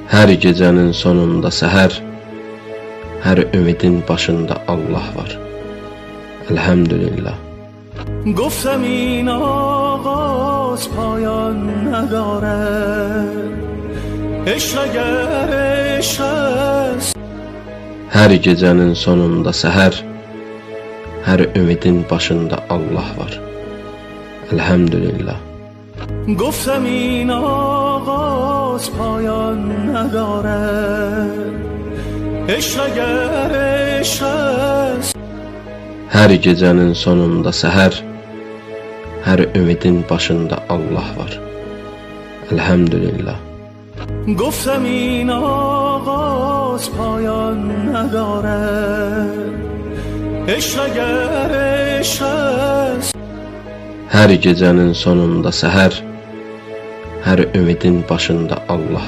Her gecenin sonunda seher, her ümidin başında Allah var. Elhamdülillah. گفتم این آغاز پایان ندارد عشق اگر عشق است. Her gecenin sonunda seher, her ümidin başında Allah var. Elhamdülillah. گفتم این آغاز پایان ندارد عشق اگر عشق است. Her gecenin sonunda seher, her ümidin başında Allah var. Elhamdülillah. گفتم این آغاز پایان ندارد عشق اگر عشق است. Her gecenin sonunda seher, her ümidin başında Allah